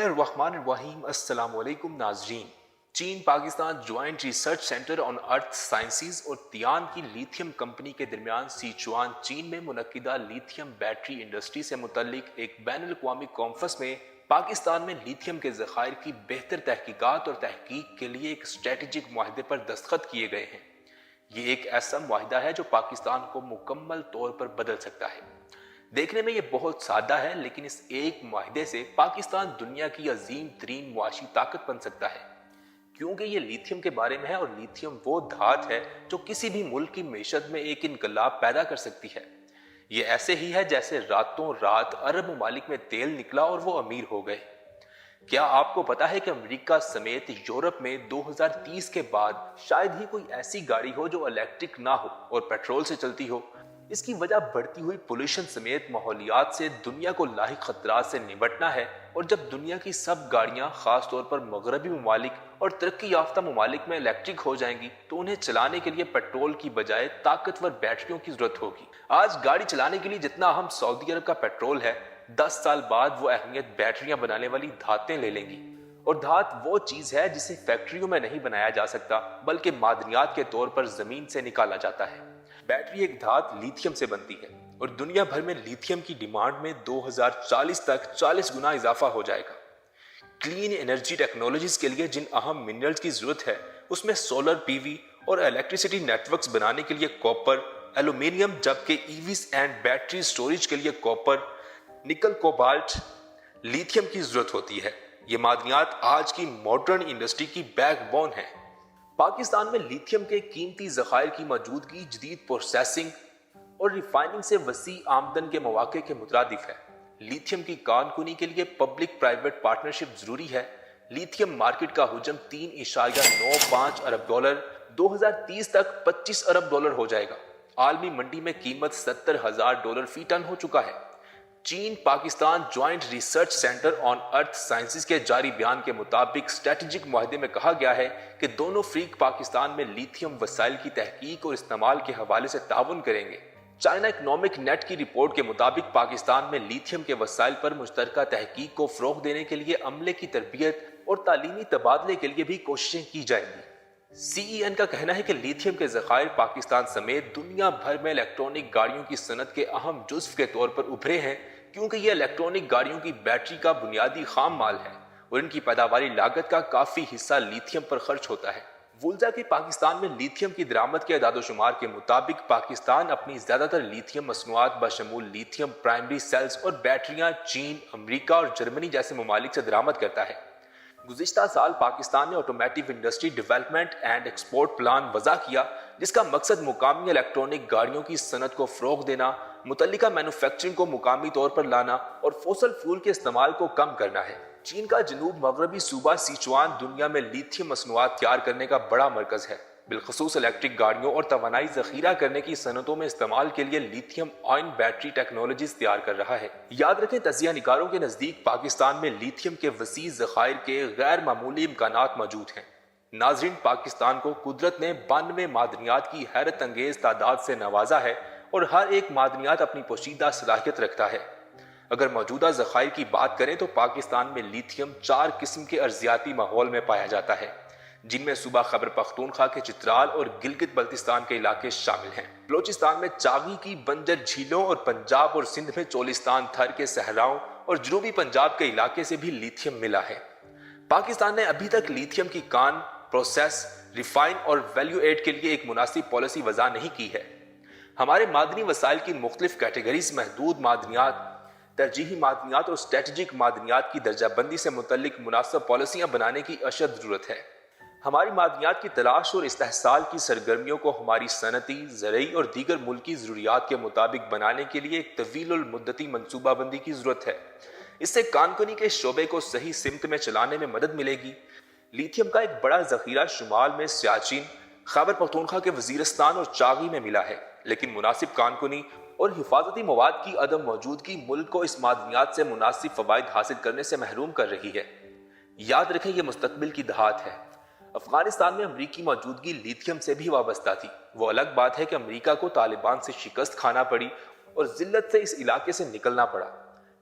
الرحمن الرحیم السلام علیکم ناظرین۔ چین پاکستان جوائنٹ ریسرچ سینٹر آن ارتھ سائنسز اور تیان کی لیتھیم کمپنی کے درمیان سیچوان چین میں منعقدہ لیتھیم بیٹری انڈسٹری سے متعلق ایک بین الاقوامی کانفرنس میں پاکستان میں لیتھیم کے ذخائر کی بہتر تحقیقات اور تحقیق کے لیے ایک اسٹریٹجک معاہدے پر دستخط کیے گئے ہیں۔ یہ ایک ایسا معاہدہ ہے جو پاکستان کو مکمل طور پر بدل سکتا ہے۔ دیکھنے میں یہ بہت سادہ ہے، لیکن اس ایک معاہدے سے پاکستان دنیا کی عظیم ترین معاشی طاقت بن سکتا ہے، کیونکہ یہ لیتھیم کے بارے میں ہے، اور لیتھیم وہ دھات ہے جو کسی بھی ملک کی معیشت میں ایک انقلاب پیدا کر سکتی ہے۔ یہ ایسے ہی ہے جیسے راتوں رات عرب ممالک میں تیل نکلا اور وہ امیر ہو گئے۔ کیا آپ کو پتا ہے کہ امریکہ سمیت یورپ میں 2030 کے بعد شاید ہی کوئی ایسی گاڑی ہو جو الیکٹرک نہ ہو اور پیٹرول سے چلتی ہو؟ اس کی وجہ بڑھتی ہوئی پولوشن سمیت ماحولیات سے دنیا کو لاحق خطرات سے نمٹنا ہے، اور جب دنیا کی سب گاڑیاں خاص طور پر مغربی ممالک اور ترقی یافتہ ممالک میں الیکٹرک ہو جائیں گی تو انہیں چلانے کے لیے پیٹرول کی بجائے طاقتور بیٹریوں کی ضرورت ہوگی۔ آج گاڑی چلانے کے لیے جتنا اہم سعودی عرب کا پیٹرول ہے، 10 سال بعد وہ اہمیت بیٹریاں بنانے والی دھاتیں لے لیں گی۔ اور دھات وہ چیز ہے جسے فیکٹریوں میں نہیں بنایا جا سکتا، بلکہ معدنیات کے طور پر زمین سے نکالا جاتا ہے۔ بیٹری ایک دھات لیتھیم سے بنتی ہے، اور دنیا بھر میں لیتھیم کی ڈیمانڈ میں 2040 تک 40 گنا اضافہ ہو جائے گا۔ کلین انرجی ٹیکنالوجیز کے لیے جن اہم منرلز کی ضرورت ہے، اس میں سولر پی وی اور الیکٹریسٹی نیٹ ورکس بنانے کے لیے کاپر، ایلومینیم، جبکہ ای ویز اینڈ بیٹری سٹوریج کے لیے کاپر، نکل، کوبالٹ، لیتھیم کی ضرورت ہوتی ہے۔ یہ معدنیات آج کی ماڈرن انڈسٹری کی بیک بون ہے۔ پاکستان میں لیتھیم کے قیمتی ذخائر کی موجودگی جدید پروسیسنگ اور ریفائننگ سے وسیع آمدن کے مواقع کے مترادف ہے۔ لیتھیم کی کان کنی کے لیے پبلک پرائیویٹ پارٹنرشپ ضروری ہے۔ لیتھیم مارکیٹ کا حجم $3.95 ارب، 2030 تک $25 ارب ہو جائے گا۔ عالمی منڈی میں قیمت $70,000 فی ٹن ہو چکا ہے۔ چین پاکستان جوائنٹ ریسرچ سینٹر آن ارتھ سائنسز کے جاری بیان کے مطابق اسٹریٹجک معاہدے میں کہا گیا ہے کہ دونوں فریق پاکستان میں لیتھیم وسائل کی تحقیق اور استعمال کے حوالے سے تعاون کریں گے۔ چائنا اکنامک نیٹ کی رپورٹ کے مطابق پاکستان میں لیتھیم کے وسائل پر مشترکہ تحقیق کو فروغ دینے کے لیے عملے کی تربیت اور تعلیمی تبادلے کے لیے بھی کوششیں کی جائیں گی۔ سی ای این کا کہنا ہے کہ لیتھیم کے ذخائر پاکستان سمیت دنیا بھر میں الیکٹرونک گاڑیوں کی صنعت کے اہم جزو کے طور پر ابھرے ہیں، کیونکہ یہ الیکٹرونک گاڑیوں کی بیٹری کا بنیادی خام مال ہے، اور ان کی پیداواری لاگت کا کافی حصہ لیتھیم پر خرچ ہوتا ہے۔ وولجا کے پاکستان میں لیتھیم کی درآمد کے اعداد و شمار کے مطابق پاکستان اپنی زیادہ تر لیتھیم مصنوعات بشمول لیتھیم پرائمری سیلز اور بیٹریاں چین، امریکہ اور جرمنی جیسے ممالک سے درآمد کرتا ہے۔ گزشتہ سال پاکستان نے آٹومیٹو industry development and export plan وضع کیا، جس کا مقصد مقامی الیکٹرونک گاڑیوں کی صنعت کو فروغ دینا، متعلقہ مینوفیکچرنگ کو مقامی طور پر لانا اور فوسل فیول کے استعمال کو کم کرنا ہے۔ چین کا جنوب مغربی صوبہ سیچوان دنیا میں لیتھیم مصنوعات تیار کرنے کا بڑا مرکز ہے، بالخصوص الیکٹرک گاڑیوں اور توانائی ذخیرہ کرنے کی صنعتوں میں استعمال کے لیے لیتھیم آئن بیٹری ٹیکنالوجیز تیار کر رہا ہے۔ یاد رکھیں، تجزیہ نگاروں کے نزدیک پاکستان میں لیتھیم کے وسیع ذخائر کے غیر معمولی امکانات موجود ہیں۔ ناظرین، پاکستان کو قدرت نے 92 معدنیات کی حیرت انگیز تعداد سے نوازا ہے، اور ہر ایک معدنیات اپنی پوشیدہ صلاحیت رکھتا ہے۔ اگر موجودہ ذخائر کی بات کریں تو پاکستان میں لیتھیم 4 قسم کے ارضیاتی ماحول میں پایا جاتا ہے، جن میں صوبہ خیبر پختونخوا کے چترال اور گلگت بلتستان کے علاقے شامل ہیں۔ بلوچستان میں چاغی کی بنجر جھیلوں اور پنجاب اور سندھ میں چولستان تھر کے صحراؤں اور جنوبی پنجاب کے علاقے سے بھی لیتھیم ملا ہے۔ پاکستان نے ابھی تک لیتھیم کی کان، پروسیس، ریفائن اور ویلیو ایڈ کے لیے ایک مناسب پالیسی وضع نہیں کی ہے۔ ہمارے معدنی وسائل کی مختلف کیٹیگریز محدود معدنیات، ترجیحی معدنیات اور اسٹریٹجک معدنیات کی درجہ بندی سے متعلق مناسب پالیسیاں بنانے کی اشد ضرورت ہے۔ ہماری معدنیات کی تلاش اور استحصال کی سرگرمیوں کو ہماری صنعتی، زرعی اور دیگر ملکی ضروریات کے مطابق بنانے کے لیے ایک طویل المدتی منصوبہ بندی کی ضرورت ہے۔ اس سے کان کنی کے شعبے کو صحیح سمت میں چلانے میں مدد ملے گی۔ لیتھیم کا ایک بڑا ذخیرہ شمال میں سیاچن، خیبر پختونخوا کے وزیرستان اور چاغی میں ملا ہے، لیکن مناسب کان کنی اور حفاظتی مواد کی عدم موجودگی ملک کو اس معدنیات سے مناسب فوائد حاصل کرنے سے محروم کر رہی ہے۔ یاد رکھیں، یہ مستقبل کی دھات ہے۔ افغانستان میں امریکی موجودگی لیتھیم سے بھی وابستہ تھی۔ وہ الگ بات ہے کہ امریکہ کو طالبان سے شکست کھانا پڑی اور ذلت سے اس علاقے سے نکلنا پڑا۔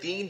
3